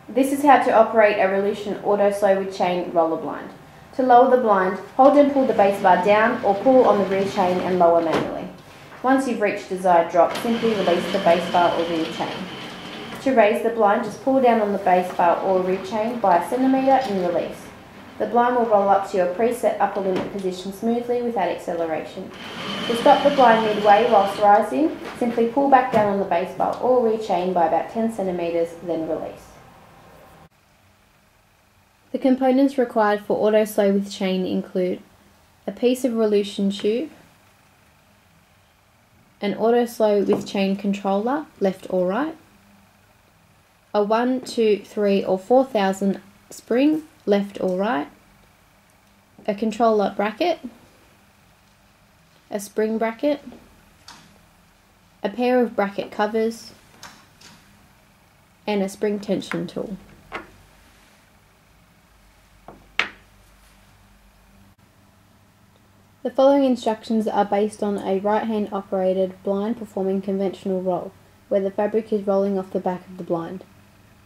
This is how to operate a Rolution auto slow with chain roller blind. To lower the blind, hold and pull the base bar down or pull on the rear chain and lower manually. Once you've reached desired drop, simply release the base bar or rear chain. To raise the blind, just pull down on the base bar or rear chain by a centimetre and release. The blind will roll up to your preset upper limit position smoothly without acceleration. To stop the blind midway whilst rising, simply pull back down on the base bar or rear chain by about 10 centimetres, then release. The components required for auto slow with chain include a piece of Rolution tube, an auto slow with chain controller, left or right, a 1, 2, 3 or 4,000 spring, left or right, a controller bracket, a spring bracket, a pair of bracket covers, and a spring tension tool. The following instructions are based on a right-hand operated blind performing conventional roll, where the fabric is rolling off the back of the blind.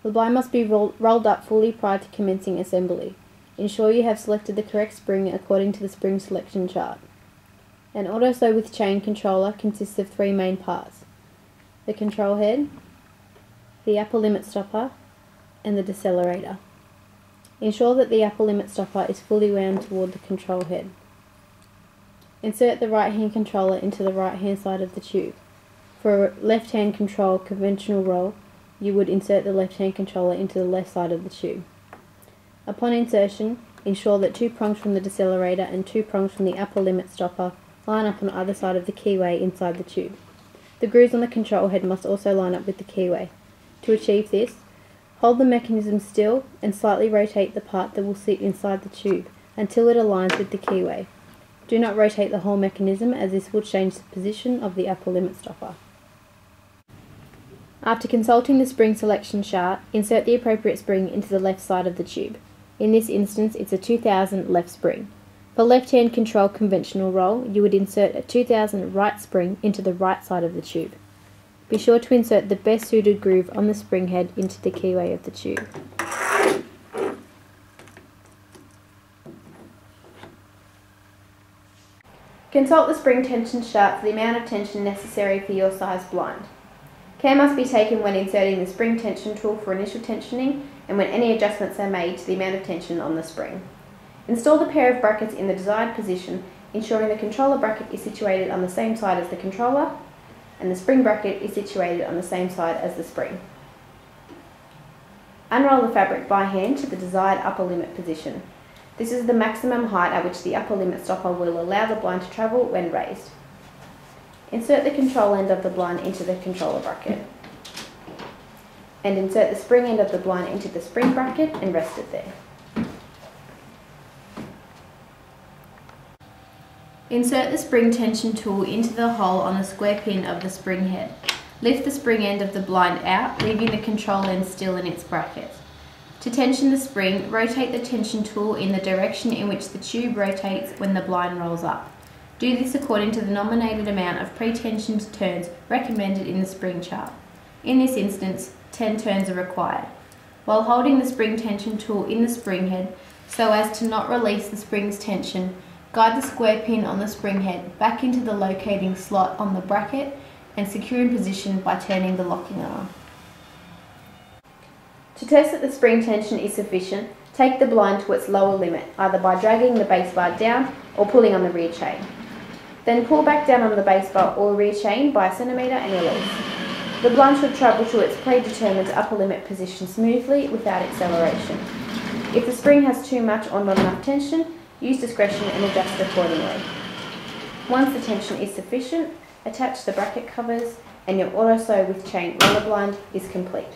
The blind must be rolled up fully prior to commencing assembly. Ensure you have selected the correct spring according to the spring selection chart. An auto slow with chain controller consists of 3 main parts: the control head, the upper limit stopper, and the decelerator. Ensure that the upper limit stopper is fully wound toward the control head. Insert the right-hand controller into the right-hand side of the tube. For a left-hand control conventional roll, you would insert the left-hand controller into the left side of the tube. Upon insertion, ensure that 2 prongs from the decelerator and 2 prongs from the upper limit stopper line up on either side of the keyway inside the tube. The grooves on the control head must also line up with the keyway. To achieve this, hold the mechanism still and slightly rotate the part that will sit inside the tube until it aligns with the keyway. Do not rotate the whole mechanism, as this will change the position of the upper limit stopper. After consulting the spring selection chart, insert the appropriate spring into the left side of the tube. In this instance, it's a 2000 left spring. For left-hand control conventional roll, you would insert a 2000 right spring into the right side of the tube. Be sure to insert the best suited groove on the spring head into the keyway of the tube. Consult the spring tension chart for the amount of tension necessary for your size blind. Care must be taken when inserting the spring tension tool for initial tensioning and when any adjustments are made to the amount of tension on the spring. Install the pair of brackets in the desired position, ensuring the controller bracket is situated on the same side as the controller and the spring bracket is situated on the same side as the spring. Unroll the fabric by hand to the desired upper limit position. This is the maximum height at which the upper limit stopper will allow the blind to travel when raised. Insert the control end of the blind into the controller bracket. And insert the spring end of the blind into the spring bracket and rest it there. Insert the spring tension tool into the hole on the square pin of the spring head. Lift the spring end of the blind out, leaving the control end still in its bracket. To tension the spring, rotate the tension tool in the direction in which the tube rotates when the blind rolls up. Do this according to the nominated amount of pre-tensioned turns recommended in the spring chart. In this instance, 10 turns are required. While holding the spring tension tool in the spring head, so as to not release the spring's tension, guide the square pin on the spring head back into the locating slot on the bracket and secure in position by turning the locking arm. To test that the spring tension is sufficient, take the blind to its lower limit, either by dragging the base bar down or pulling on the rear chain. Then pull back down on the base bar or rear chain by a centimetre and release. The blind should travel to its predetermined upper limit position smoothly without acceleration. If the spring has too much or not enough tension, use discretion and adjust accordingly. Once the tension is sufficient, attach the bracket covers and your auto slow with chain roller blind is complete.